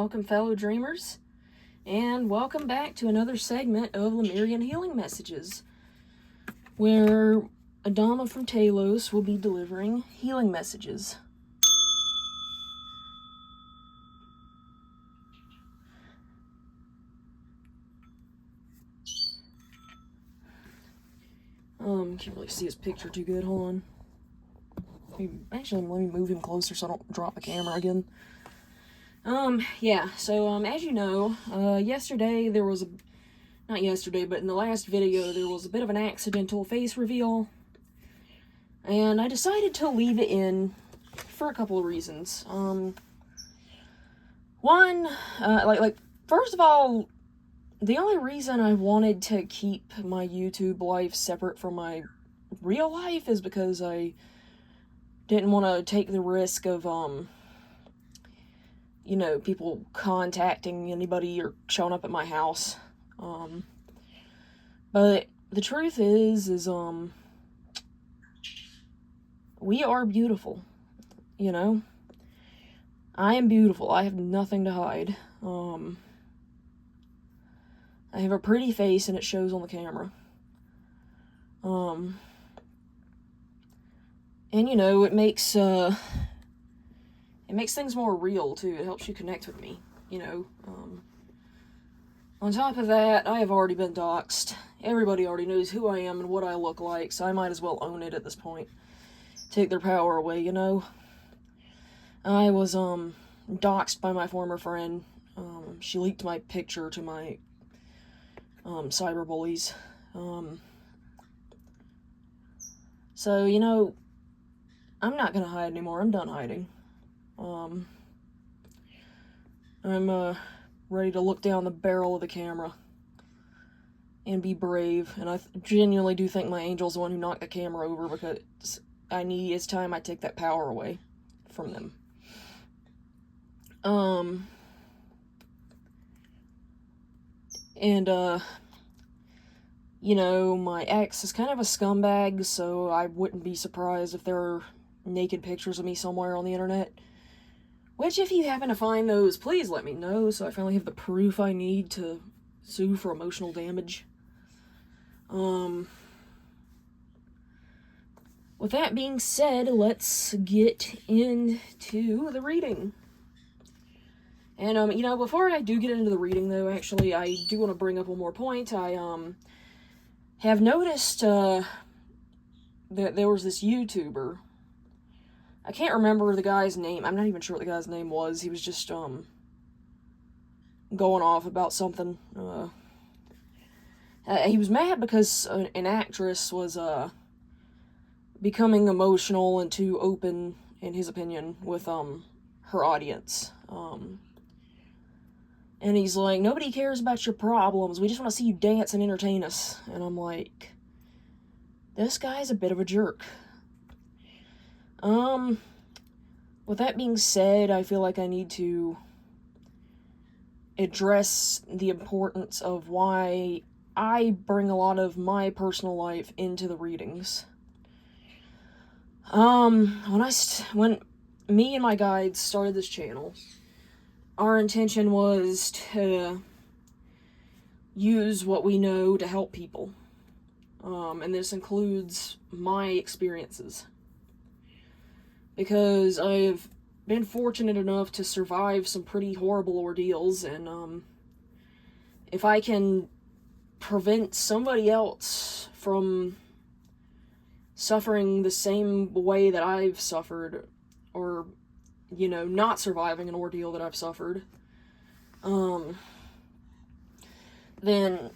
Welcome, fellow dreamers, and welcome back to another segment of Lemurian Healing Messages, where Adama from Talos will be delivering healing messages. Can't really see his picture too good. Hold on. Actually, let me move him closer so I don't drop the camera again. As you know, yesterday there was not yesterday, but in the last video, there was a bit of an accidental face reveal, and I decided to leave it in for a couple of reasons. First of all, the only reason I wanted to keep my YouTube life separate from my real life is because I didn't want to take the risk of, people contacting anybody or showing up at my house. But the truth is we are beautiful, you know? I am beautiful. I have nothing to hide. I have a pretty face and it shows on the camera. And it makes things more real too. It helps you connect with me, On top of that, I have already been doxxed. Everybody already knows who I am and what I look like, so I might as well own it at this point. Take their power away, I was doxxed by my former friend. She leaked my picture to my cyber bullies. So, I'm not gonna hide anymore. I'm done hiding. I'm ready to look down the barrel of the camera and be brave. And I genuinely do think my angel's the one who knocked the camera over, because it's time I take that power away from them. My ex is kind of a scumbag, so I wouldn't be surprised if there are naked pictures of me somewhere on the internet. Which, if you happen to find those, please let me know, so I finally have the proof I need to sue for emotional damage. With that being said, let's get into the reading. And, before I do get into the reading, though, actually, I do want to bring up one more point. I, have noticed, that there was this YouTuber. I can't remember the guy's name. I'm not even sure what the guy's name was. He was just, going off about something. He was mad because an actress was, becoming emotional and too open, in his opinion, with, her audience. And he's like, nobody cares about your problems. We just want to see you dance and entertain us. And I'm like, this guy's a bit of a jerk. With that being said, I feel like I need to address the importance of why I bring a lot of my personal life into the readings. When me and my guides started this channel, our intention was to use what we know to help people. And this includes my experiences. Because I've been fortunate enough to survive some pretty horrible ordeals, and if I can prevent somebody else from suffering the same way that I've suffered, or not surviving an ordeal that I've suffered, then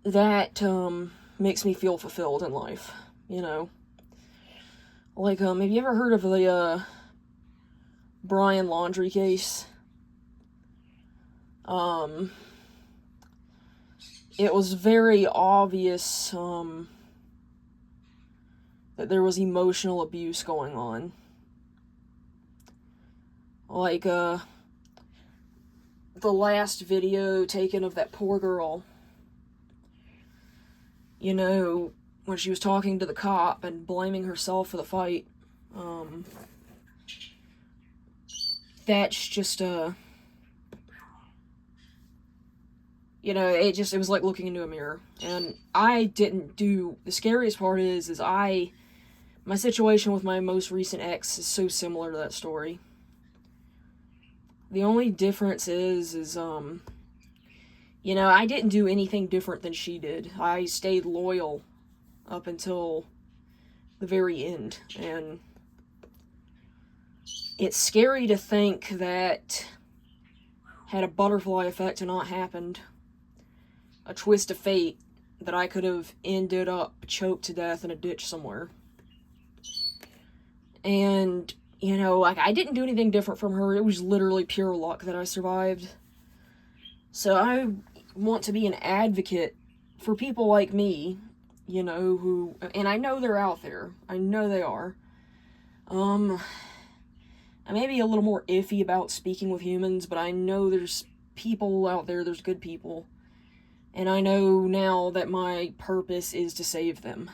that, makes me feel fulfilled in life, Like, have you ever heard of the, Brian Laundrie case? It was very obvious, that there was emotional abuse going on. Like, the last video taken of that poor girl, when she was talking to the cop and blaming herself for the fight, that's just, you know, it was like looking into a mirror. And I didn't do, the scariest part is my situation with my most recent ex is so similar to that story. The only difference is, you know, I didn't do anything different than she did. I stayed loyal up until the very end. And it's scary to think that had a butterfly effect not happened, a twist of fate, that I could have ended up choked to death in a ditch somewhere. And, you know, like, I didn't do anything different from her. It was literally pure luck that I survived. So I want to be an advocate for people like me, you know, who, and I know they're out there. I know they are. I may be a little more iffy about speaking with humans, but I know there's people out there, there's good people. And I know now that my purpose is to save them.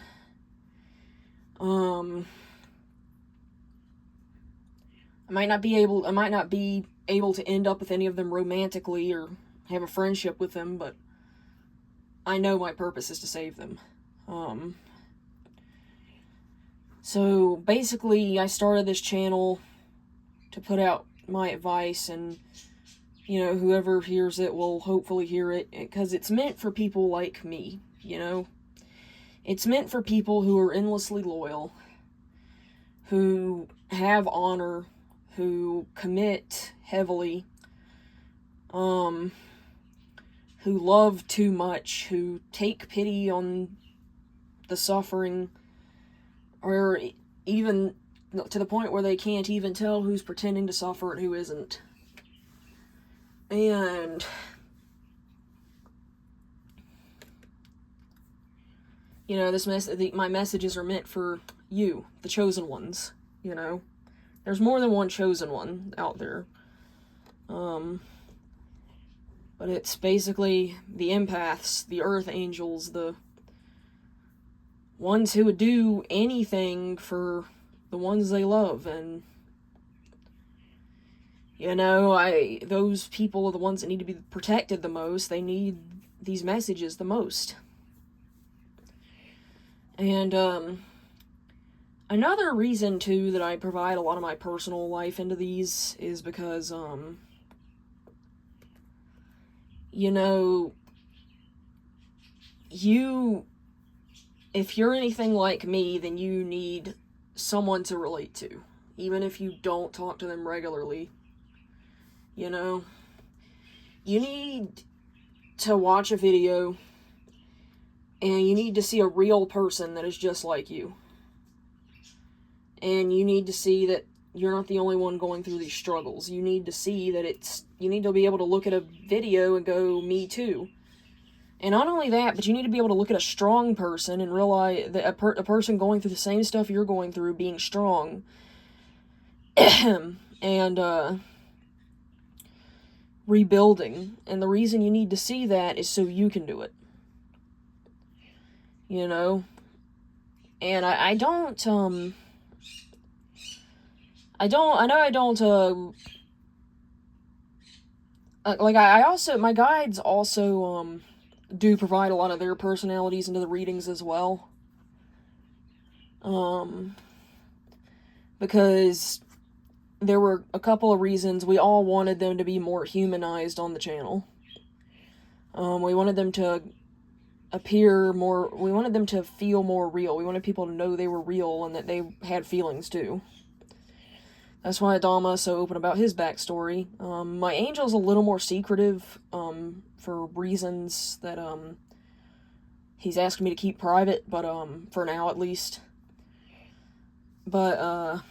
I might not be able to end up with any of them romantically or have a friendship with them, but I know my purpose is to save them. So basically, I started this channel to put out my advice, and, you know, whoever hears it will hopefully hear it, because it's meant for people like me, you know? It's meant for people who are endlessly loyal, who have honor, who commit heavily, who love too much, who take pity on the suffering, or even to the point where they can't even tell who's pretending to suffer and who isn't. And, you know, my messages are meant for you, the chosen ones, you know. There's more than one chosen one out there. But it's basically the empaths, the earth angels, the ones who would do anything for the ones they love. And, you know, those people are the ones that need to be protected the most. They need these messages the most. And, another reason, too, that I provide a lot of my personal life into these is because, you know, if you're anything like me, then you need someone to relate to, even if you don't talk to them regularly. You know, you need to watch a video, and you need to see a real person that is just like you. And you need to see that you're not the only one going through these struggles. You need to see that you need to be able to look at a video and go, me too. And not only that, but you need to be able to look at a strong person and realize that a person going through the same stuff you're going through, being strong, and, rebuilding. And the reason you need to see that is so you can do it. You know? And I also, my guides also, do provide a lot of their personalities into the readings as well. Because there were a couple of reasons. We all wanted them to be more humanized on the channel. We wanted them to appear more, we wanted them to feel more real. We wanted people to know they were real and that they had feelings too. That's why Adama is so open about his backstory. My angel's a little more secretive, for reasons that, he's asked me to keep private, but, for now at least. But,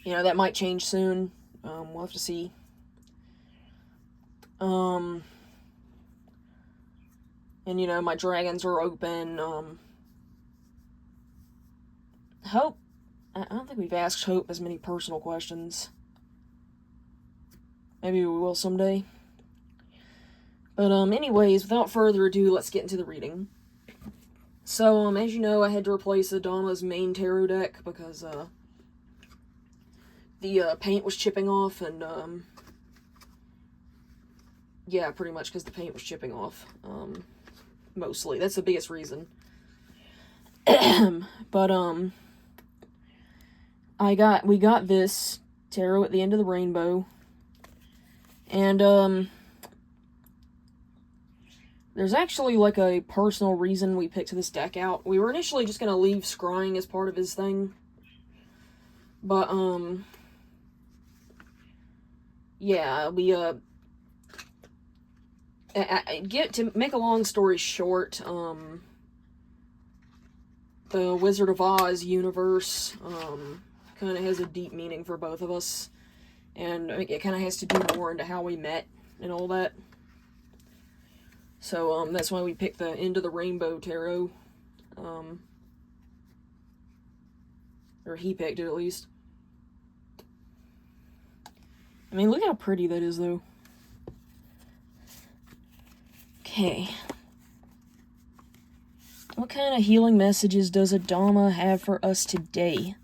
you know, that might change soon. We'll have to see. And, you know, my dragons are open. Hope, I don't think we've asked Hope as many personal questions. Maybe we will someday. But, anyways, without further ado, let's get into the reading. So, as you know, I had to replace Adama's main tarot deck because, the paint was chipping off, and, Yeah, pretty much, because the paint was chipping off. Mostly. That's the biggest reason. But, we got this tarot at the end of the rainbow. And, there's actually, like, a personal reason we picked this deck out. We were initially just gonna leave scrying as part of his thing. But, yeah, we, to make a long story short, the Wizard of Oz universe, kind of has a deep meaning for both of us. And it kind of has to do more into how we met and all that. So, that's why we picked the End of the Rainbow Tarot. Or he picked it, at least. I mean, look how pretty that is, though. Okay. What kind of healing messages does Adama have for us today?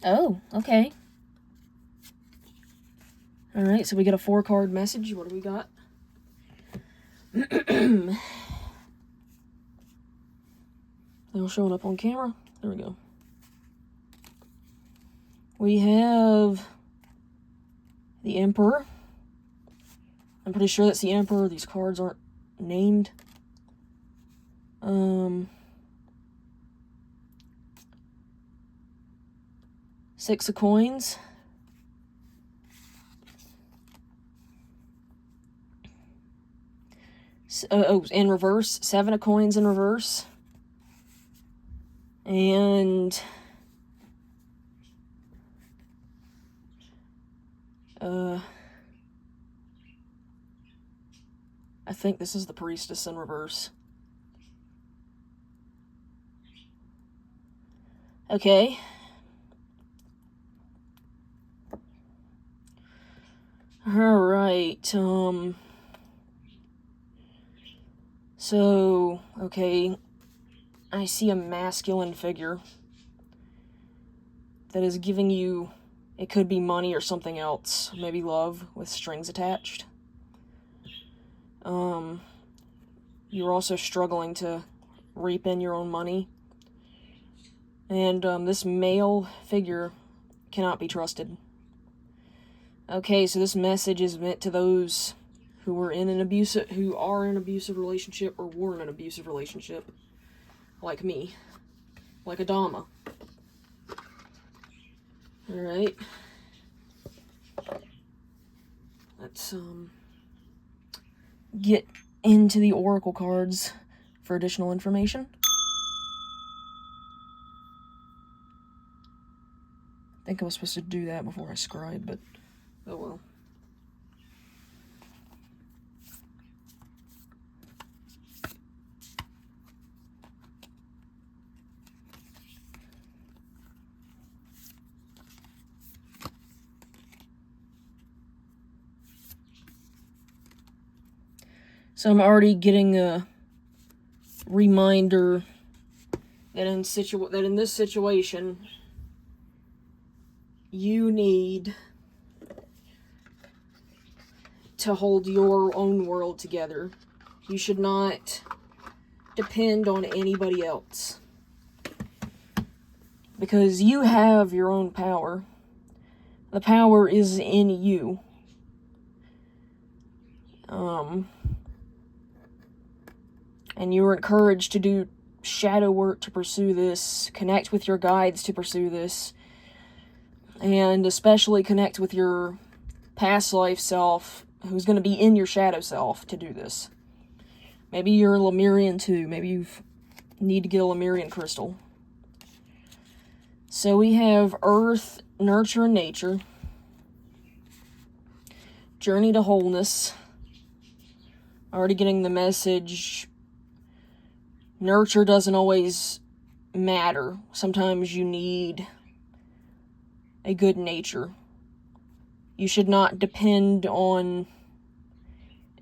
Oh, okay. Alright, so we get a 4-card message. What do we got? They're showing up on camera. There we go. We have the Emperor. I'm pretty sure that's the Emperor. These cards aren't named. 6 of Coins. In reverse. 7 of Coins in reverse. And I think this is the Priestess in reverse. Okay. Alright, so, okay, I see a masculine figure that is giving you, it could be money or something else, maybe love with strings attached. You're also struggling to reap in your own money. And, this male figure cannot be trusted. Okay, so this message is meant to those who are in an abusive relationship or were in an abusive relationship. Like me. Like Adama. Alright. Let's, get into the oracle cards for additional information. I think I was supposed to do that before I scribe, but oh well. So I'm already getting a reminder that in this situation, you need to hold your own world together. You should not depend on anybody else. Because you have your own power. The power is in you. And you are encouraged to do shadow work to pursue this, connect with your guides to pursue this, and especially connect with your past life self, who's going to be in your shadow self to do this. Maybe you're a Lemurian too. Maybe you need to get a Lemurian crystal. So we have Earth, Nurture, and Nature. Journey to Wholeness. Already getting the message. Nurture doesn't always matter. Sometimes you need a good nature. You should not depend on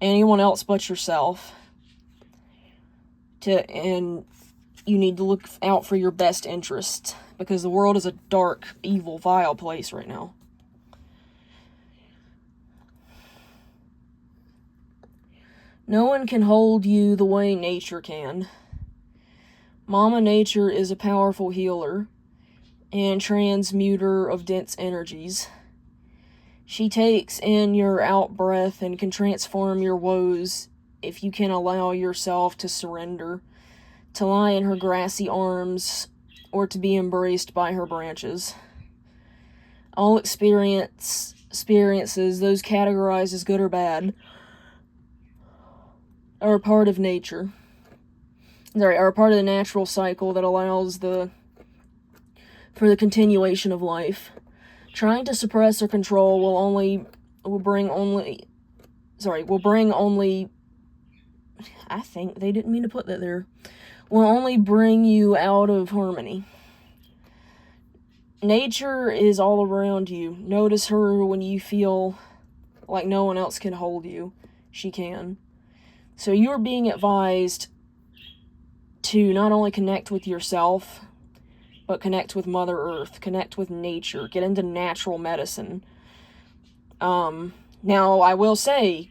anyone else but yourself. And you need to look out for your best interest, because the world is a dark, evil, vile place right now. No one can hold you the way nature can. Mama Nature is a powerful healer and transmuter of dense energies. She takes in your out-breath and can transform your woes if you can allow yourself to surrender, to lie in her grassy arms, or to be embraced by her branches. All experiences, those categorized as good or bad, are a part of nature. Are a part of the natural cycle that allows for the continuation of life. Trying to suppress or control will bring only, I think they didn't mean to put that there, will only bring you out of harmony. Nature is all around you. Notice her when you feel like no one else can hold you. She can. So you are being advised to not only connect with yourself, but connect with Mother Earth, connect with nature, get into natural medicine. Now, I will say,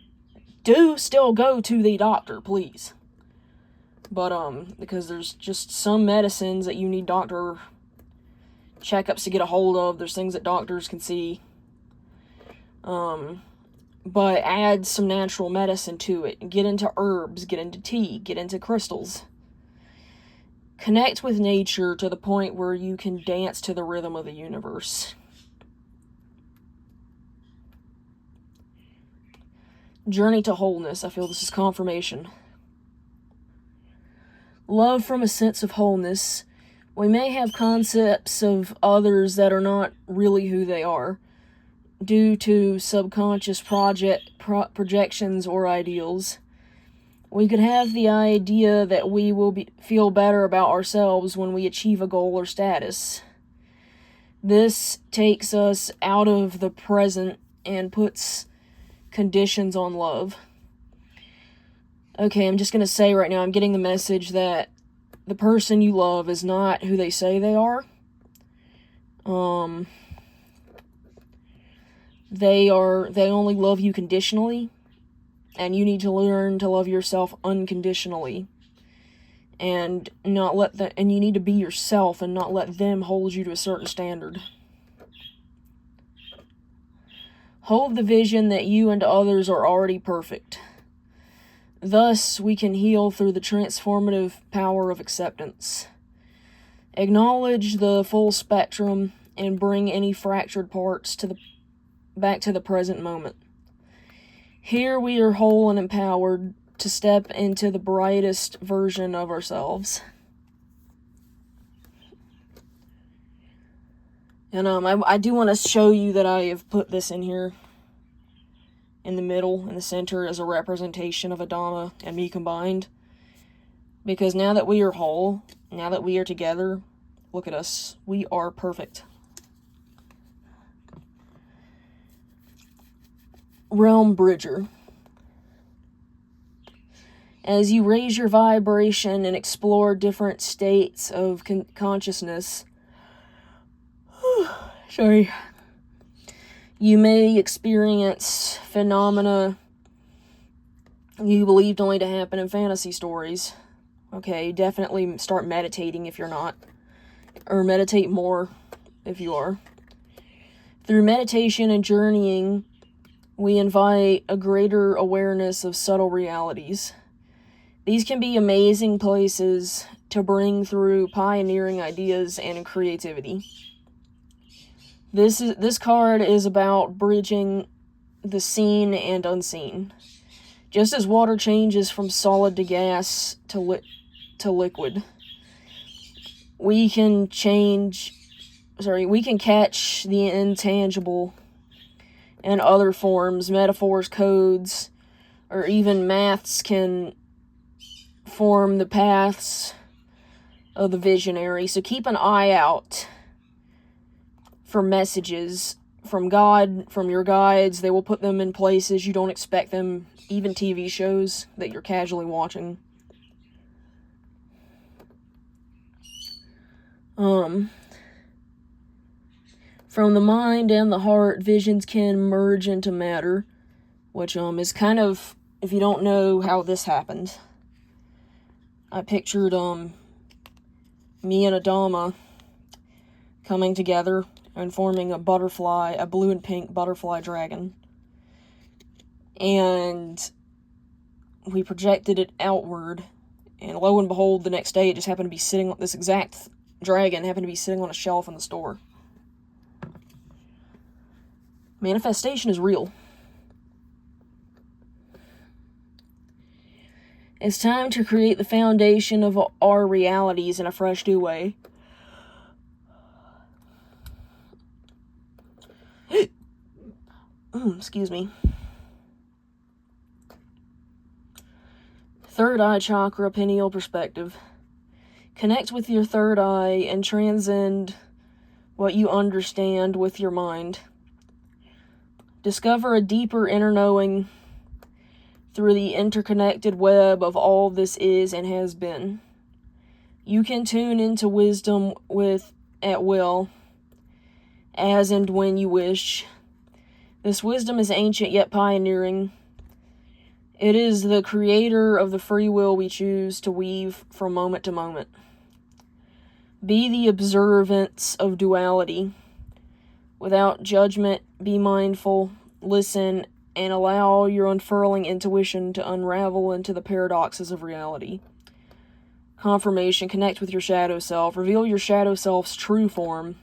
do still go to the doctor, please. But, because there's just some medicines that you need doctor checkups to get a hold of. There's things that doctors can see. But add some natural medicine to it. Get into herbs, get into tea, get into crystals. Connect with nature to the point where you can dance to the rhythm of the universe. Journey to wholeness. I feel this is confirmation. Love from a sense of wholeness. We may have concepts of others that are not really who they are, due to subconscious projections or ideals. We could have the idea that we will feel better about ourselves when we achieve a goal or status. This takes us out of the present and puts conditions on love. Okay, I'm just going to say right now, I'm getting the message that the person you love is not who they say they are. They only love you conditionally, and you need to learn to love yourself unconditionally, and you need to be yourself and not let them hold you to a certain standard. Hold the vision that you and others are already perfect. Thus, we can heal through the transformative power of acceptance. Acknowledge the full spectrum and bring any fractured parts back to the present moment. Here we are whole and empowered to step into the brightest version of ourselves. And I do want to show you that I have put this in here in the middle, in the center, as a representation of Adama and me combined. Because now that we are whole, now that we are together, look at us. We are perfect. Realm Bridger. As you raise your vibration and explore different states of consciousness, you may experience phenomena you believed only to happen in fantasy stories. Okay, definitely start meditating if you're not, or meditate more if you are. Through meditation and journeying, we invite a greater awareness of subtle realities. These can be amazing places to bring through pioneering ideas and creativity. This card is about bridging the seen and unseen. Just as water changes from solid to gas to liquid, we can catch the intangible and other forms, metaphors, codes, or even maths can form the paths of the visionary. So keep an eye out for messages from God, from your guides. They will put them in places you don't expect them, even TV shows that you're casually watching. From the mind and the heart, visions can merge into matter, which is kind of, if you don't know how this happened, I pictured me and Adama coming together and forming a butterfly, a blue and pink butterfly dragon. And we projected it outward, and lo and behold, the next day it just happened to be sitting, this exact dragon happened to be sitting on a shelf in the store. Manifestation is real. It's time to create the foundation of our realities in a fresh new way. Excuse me. Third eye chakra, pineal perspective. Connect with your third eye and transcend what you understand with your mind. Discover a deeper inner knowing through the interconnected web of all this is and has been. You can tune into wisdom at will, as and when you wish. This wisdom is ancient yet pioneering. It is the creator of the free will we choose to weave from moment to moment. Be the observance of duality. Without judgment, be mindful, listen, and allow your unfurling intuition to unravel into the paradoxes of reality. Confirmation, connect with your shadow self. Reveal your shadow self's true form,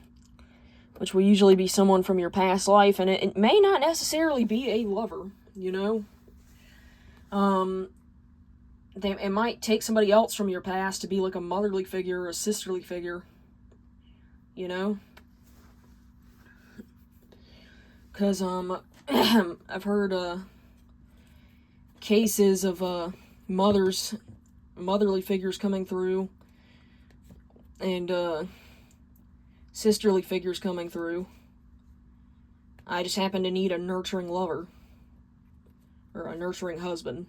which will usually be someone from your past life, and it may not necessarily be a lover, you know? It might take somebody else from your past to be like a motherly figure or a sisterly figure, you know? Because, I've heard, cases of, motherly figures coming through, and, sisterly figures coming through. I just happen to need a nurturing lover. Or a nurturing husband.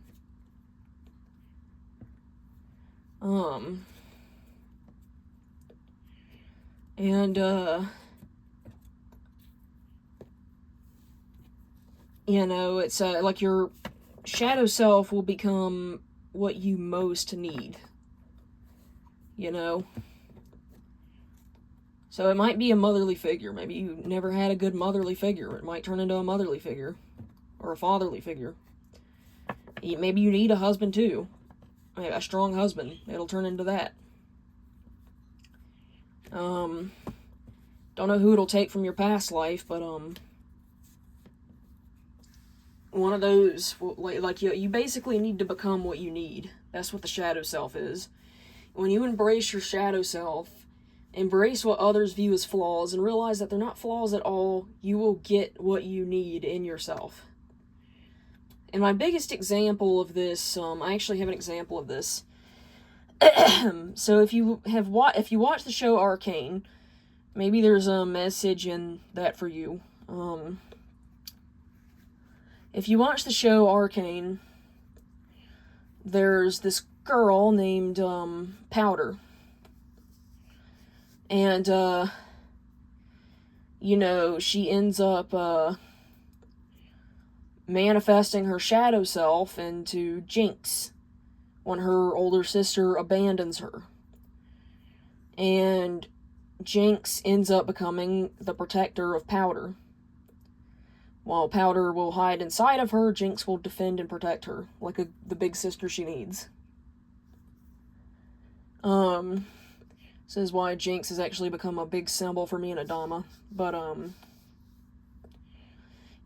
You know, it's, like your shadow self will become what you most need. You know? So it might be a motherly figure. Maybe you never had a good motherly figure. It might turn into a motherly figure. Or a fatherly figure. Maybe you need a husband too. A strong husband. It'll turn into that. Don't know who it'll take from your past life, but, one of those, like, you basically need to become what you need. That's what the shadow self is. When you embrace your shadow self, embrace what others view as flaws, and realize that they're not flaws at all, you will get what you need in yourself. And my biggest example of this, I actually have an example of this. So if you watch the show Arcane, maybe there's a message in that for you. If you watch the show Arcane, there's this girl named Powder. And you know, she ends up manifesting her shadow self into Jinx when her older sister abandons her. And Jinx ends up becoming the protector of Powder. While Powder will hide inside of her, Jinx will defend and protect her, like the big sister she needs. This is why Jinx has actually become a big symbol for me and Adama. But,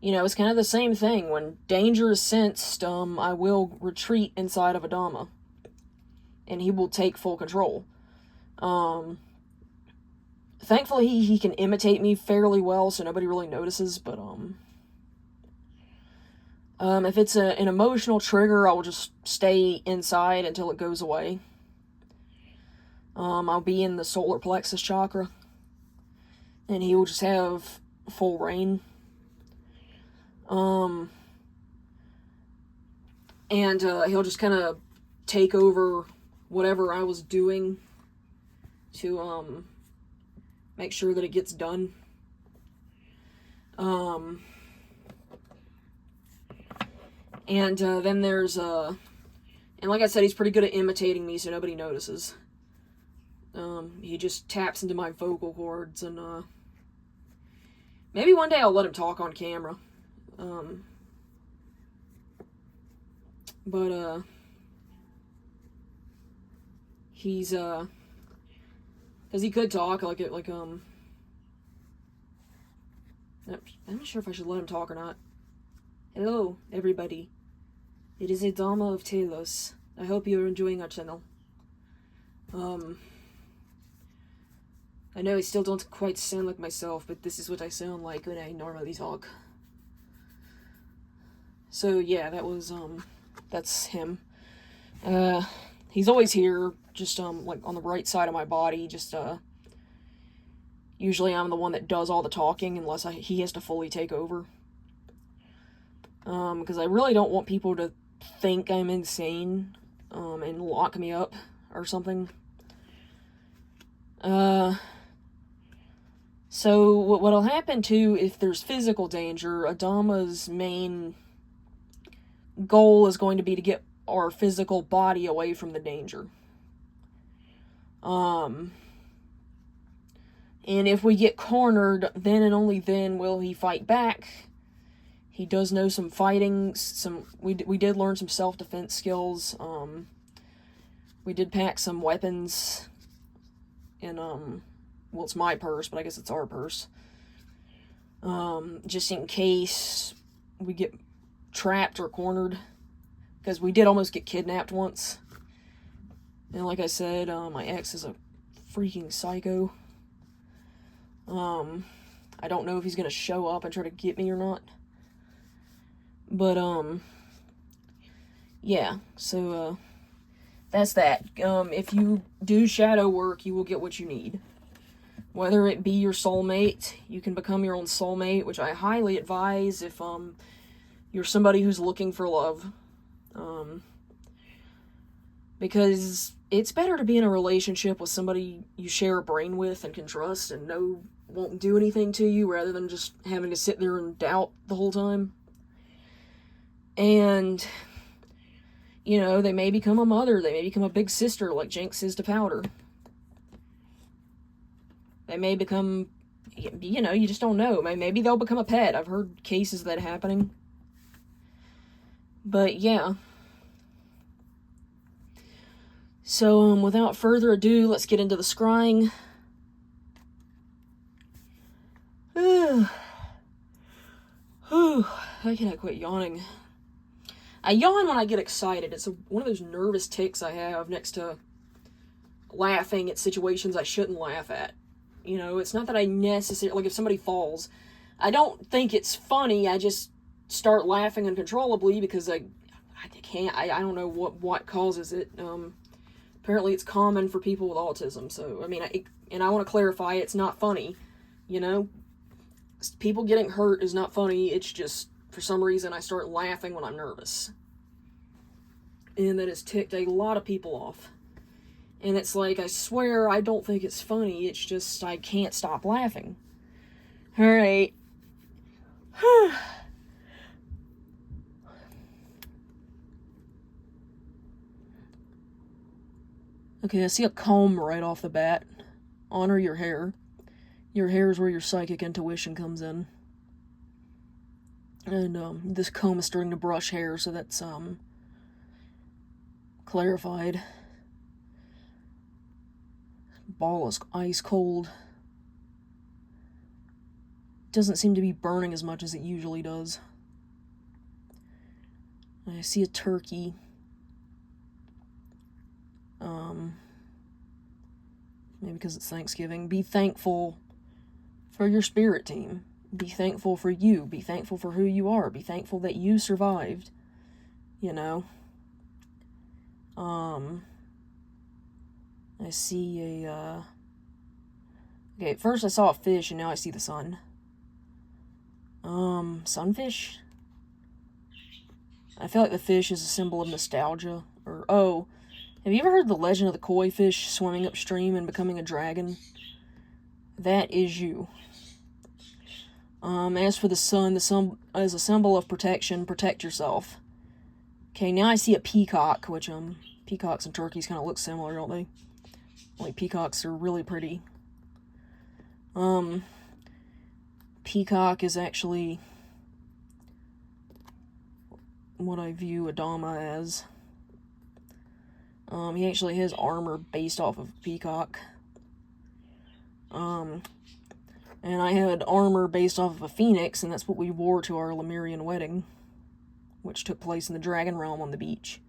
you know, it's kind of the same thing. When danger is sensed, I will retreat inside of Adama. And he will take full control. Thankfully, he can imitate me fairly well, so nobody really notices, but, if it's an emotional trigger, I will just stay inside until it goes away. I'll be in the solar plexus chakra, and he will just have full reign. And he'll just kind of take over whatever I was doing to, make sure that it gets done. And then there's, and like I said, he's pretty good at imitating me so nobody notices. He just taps into my vocal cords, and, maybe one day I'll let him talk on camera. But, he's, because he could talk, I'm not sure if I should let him talk or not. Hello, everybody. It is Adama of Talos. I hope you're enjoying our channel. I know I still don't quite sound like myself, but this is what I sound like when I normally talk. So, yeah, that's him. He's always here, just, like, on the right side of my body, just, usually I'm the one that does all the talking, unless he has to fully take over. Because I really don't want people to think I'm insane, and lock me up, or something. So, what'll happen, too, if there's physical danger, Adama's main goal is going to be to get our physical body away from the danger. And if we get cornered, then and only then will he fight back. He does know some fighting, we did learn some self-defense skills, we did pack some weapons in, well, it's my purse, but I guess it's our purse, just in case we get trapped or cornered, because we did almost get kidnapped once, and like I said, my ex is a freaking psycho. I don't know if he's gonna show up and try to get me or not. But, yeah, so, that's that. If you do shadow work, you will get what you need. Whether it be your soulmate, you can become your own soulmate, which I highly advise if, you're somebody who's looking for love. Because it's better to be in a relationship with somebody you share a brain with and can trust and know won't do anything to you, rather than just having to sit there and doubt the whole time. And, you know, they may become a mother, they may become a big sister like Jinx is to Powder. They may become, you know, you just don't know. Maybe they'll become a pet. I've heard cases of that happening. But, yeah. So, without further ado, let's get into the scrying. Why can't I quit yawning? I yawn when I get excited. It's one of those nervous tics I have next to laughing at situations I shouldn't laugh at. You know, it's not that I necessarily, like if somebody falls, I don't think it's funny, I just start laughing uncontrollably because I can't, I don't know what causes it. Apparently it's common for people with autism, so, I mean, I want to clarify, it's not funny, you know? People getting hurt is not funny, it's just, for some reason, I start laughing when I'm nervous. And that has ticked a lot of people off. And it's like, I swear, I don't think it's funny, it's just, I can't stop laughing. Alright. Okay, I see a comb right off the bat. Honor your hair. Your hair is where your psychic intuition comes in. And, this comb is starting to brush hair, so that's, clarified. Ball is ice cold. Doesn't seem to be burning as much as it usually does. I see a turkey. Maybe because it's Thanksgiving. Be thankful for your spirit team. Be thankful for you. Be thankful for who you are. Be thankful that you survived. You know? I see a, okay, at first I saw a fish, and now I see the sun. Sunfish? I feel like the fish is a symbol of nostalgia. Or, oh, have you ever heard the legend of the koi fish swimming upstream and becoming a dragon? that is you. As for the sun is a symbol of protection. Protect yourself. Okay, now I see a peacock, which, peacocks and turkeys kind of look similar, don't they? Like, peacocks are really pretty. Peacock is actually what I view Adama as. He actually has armor based off of peacock. And I had armor based off of a phoenix, and that's what we wore to our Lemurian wedding, which took place in the Dragon Realm on the beach.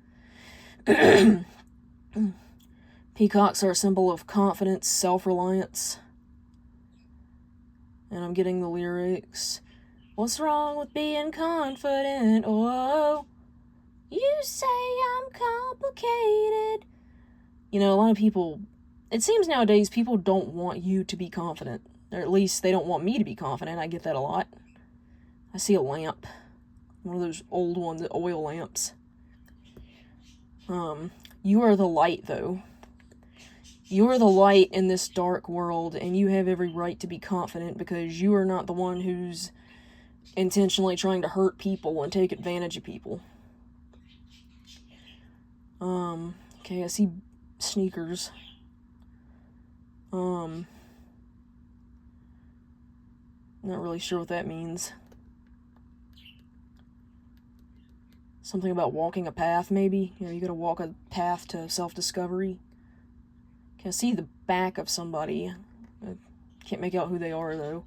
Peacocks are a symbol of confidence, self-reliance. And I'm getting the lyrics. What's wrong with being confident? Oh, you say I'm complicated. You know, a lot of people, it seems nowadays people don't want you to be confident. Or at least they don't want me to be confident. I get that a lot. I see a lamp. One of those old ones, the oil lamps. You are the light, though. You are the light in this dark world, and you have every right to be confident because you are not the one who's intentionally trying to hurt people and take advantage of people. Okay, I see sneakers. Not really sure what that means. Something about walking a path, maybe? You know, you gotta walk a path to self-discovery. Can I see the back of somebody? I can't make out who they are, though.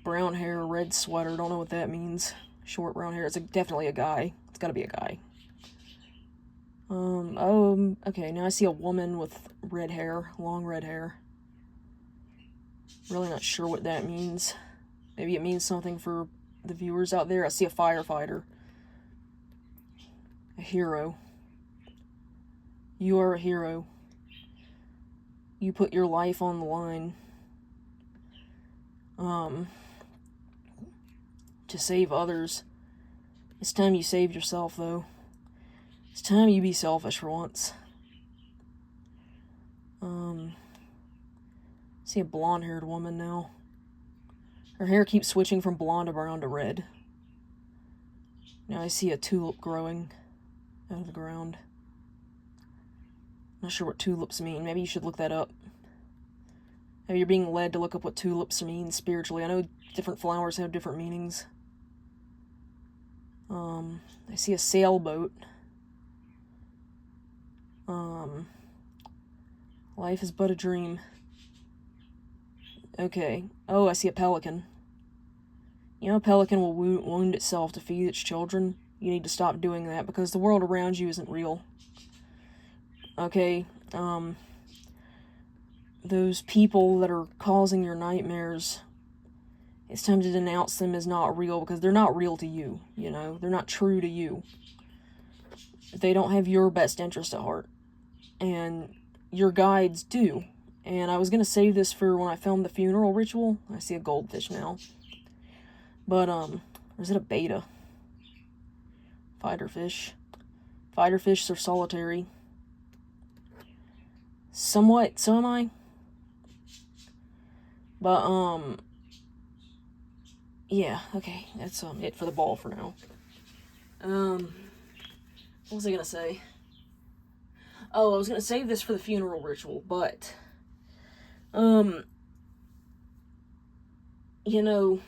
Brown hair, red sweater, don't know what that means. Short brown hair, it's definitely a guy. It's gotta be a guy. Okay, now I see a woman with red hair, long red hair. Really not sure what that means. Maybe it means something for the viewers out there. I see a firefighter. A hero. You are a hero. You put your life on the line. To save others. It's time you saved yourself, though. It's time you be selfish for once. See a blonde-haired woman now. Her hair keeps switching from blonde to brown to red. Now I see a tulip growing out of the ground. Not sure what tulips mean. Maybe you should look that up. Maybe you're being led to look up what tulips mean spiritually. I know different flowers have different meanings. I see a sailboat. Life is but a dream. Okay. Oh, I see a pelican. You know, a pelican will wound itself to feed its children. You need to stop doing that because the world around you isn't real. Okay, those people that are causing your nightmares, it's time to denounce them as not real because they're not real to you, you know? They're not true to you. They don't have your best interest at heart. And your guides do. And I was going to save this for when I filmed the funeral ritual. I see a goldfish now. But, or is it a beta? Fighter fish. Fighter fish are solitary. Somewhat, so am I. But, yeah, okay, that's, it for the ball for now. What was I gonna say? Oh, I was gonna save this for the funeral ritual, but, you know,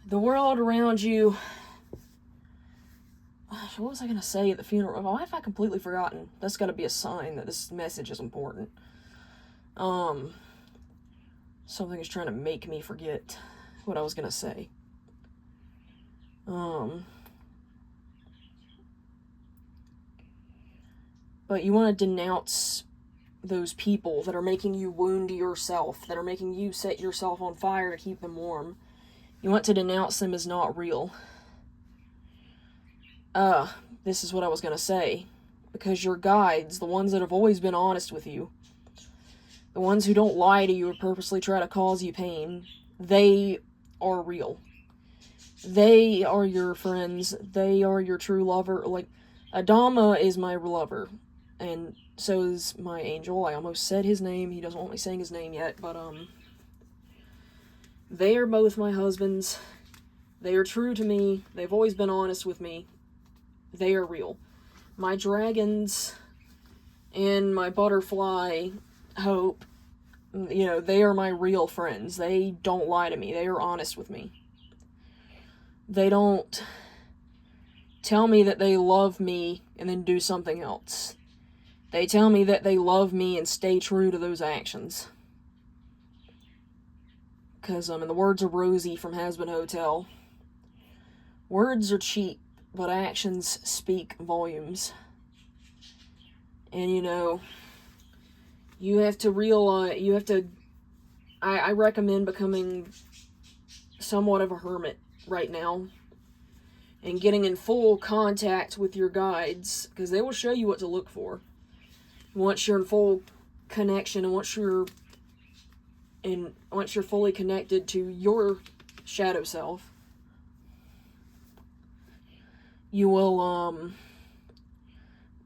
the world around you, what was I going to say at the funeral? Why have I completely forgotten? That's got to be a sign that this message is important. Something is trying to make me forget what I was going to say. But you want to denounce those people that are making you wound yourself, that are making you set yourself on fire to keep them warm. You want to denounce them as not real. This is what I was going to say. Because your guides, the ones that have always been honest with you, the ones who don't lie to you or purposely try to cause you pain, they are real. They are your friends. They are your true lover. Like, Adama is my lover, and so is my angel. I almost said his name. He doesn't want me saying his name yet, but, they are both my husbands. They are true to me. They've always been honest with me. They are real. My dragons and my butterfly, Hope, you know, they are my real friends. They don't lie to me. They are honest with me. They don't tell me that they love me and then do something else. They tell me that they love me and stay true to those actions. Because, in the words of Rosie from Has-Been Hotel, words are cheap, but actions speak volumes. And, you know, you have to realize, I recommend becoming somewhat of a hermit right now. And getting in full contact with your guides, because they will show you what to look for. Once you're in full connection, and once you're fully connected to your shadow self, you will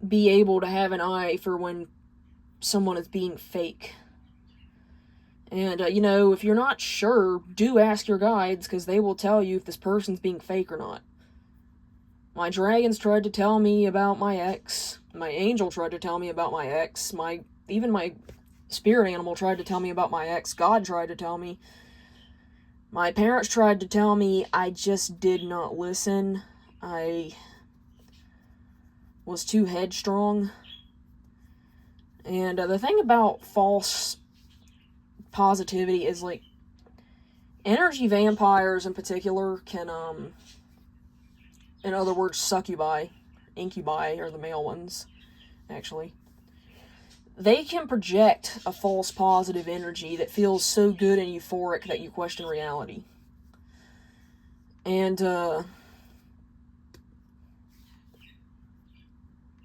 be able to have an eye for when someone is being fake. And, you know, if you're not sure, do ask your guides, because they will tell you if this person's being fake or not. My dragons tried to tell me about my ex. My angel tried to tell me about my ex. Even my spirit animal tried to tell me about my ex. God tried to tell me. My parents tried to tell me. I just did not listen. I was too headstrong. And the thing about false positivity is, like, energy vampires in particular can, in other words, succubi, incubi are the male ones, actually. They can project a false positive energy that feels so good and euphoric that you question reality. And,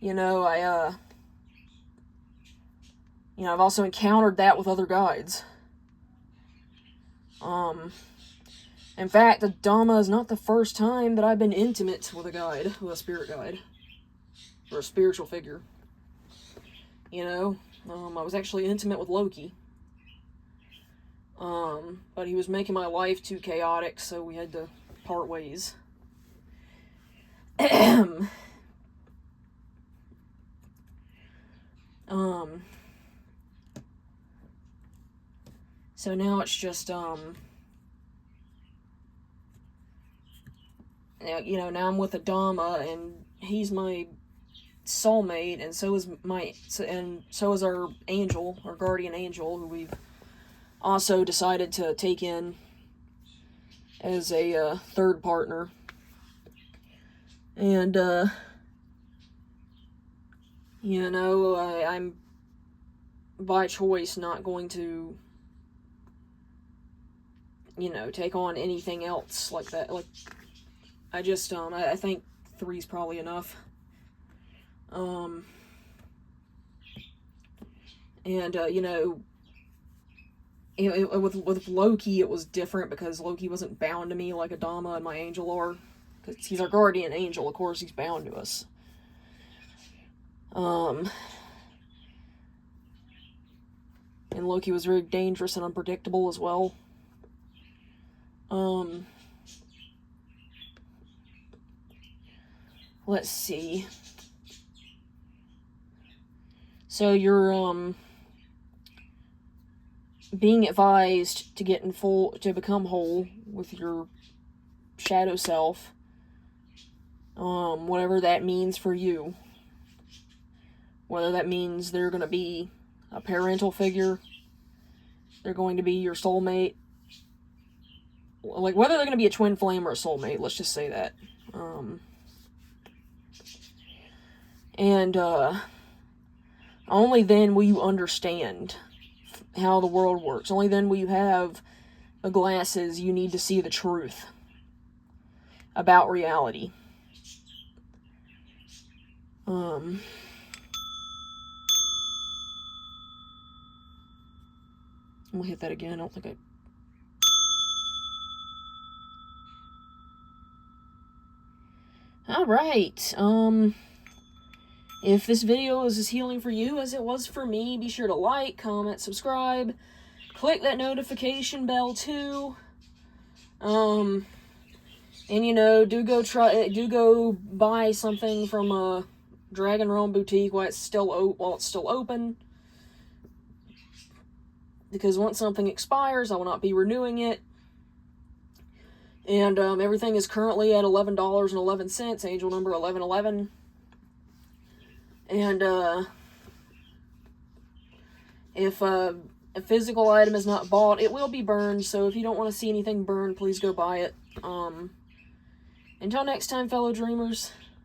you know, I've also encountered that with other guides. In fact, Adama is not the first time that I've been intimate with a guide, with a spirit guide, or a spiritual figure. You know, I was actually intimate with Loki. But he was making my life too chaotic, so we had to part ways. So now it's just, now I'm with Adama, and he's my soulmate, and so is our angel, our guardian angel, who we've also decided to take in as a third partner. And I'm by choice not going to take on anything else like that. Like, I just I think 3's probably enough. With Loki, it was different because Loki wasn't bound to me like Adama and my angel are. Because he's our guardian angel, of course he's bound to us. And Loki was very dangerous and unpredictable as well. Let's see. So you're, being advised to become whole with your shadow self. Whatever that means for you. Whether that means they're going to be a parental figure, they're going to be your soulmate, like whether they're going to be a twin flame or a soulmate, let's just say that. And only then will you understand how the world works. Only then will you have the glasses you need to see the truth about reality. I'm gonna hit that again. I don't think I... Alright, If this video is as healing for you as it was for me, be sure to like, comment, subscribe, click that notification bell too. And you know, do go buy something from Dragon Realm Boutique while it's still open. Because once something expires, I will not be renewing it. And everything is currently at $11.11, angel number 1111. And if a physical item is not bought, it will be burned. So if you don't want to see anything burned, please go buy it. Until next time, fellow dreamers.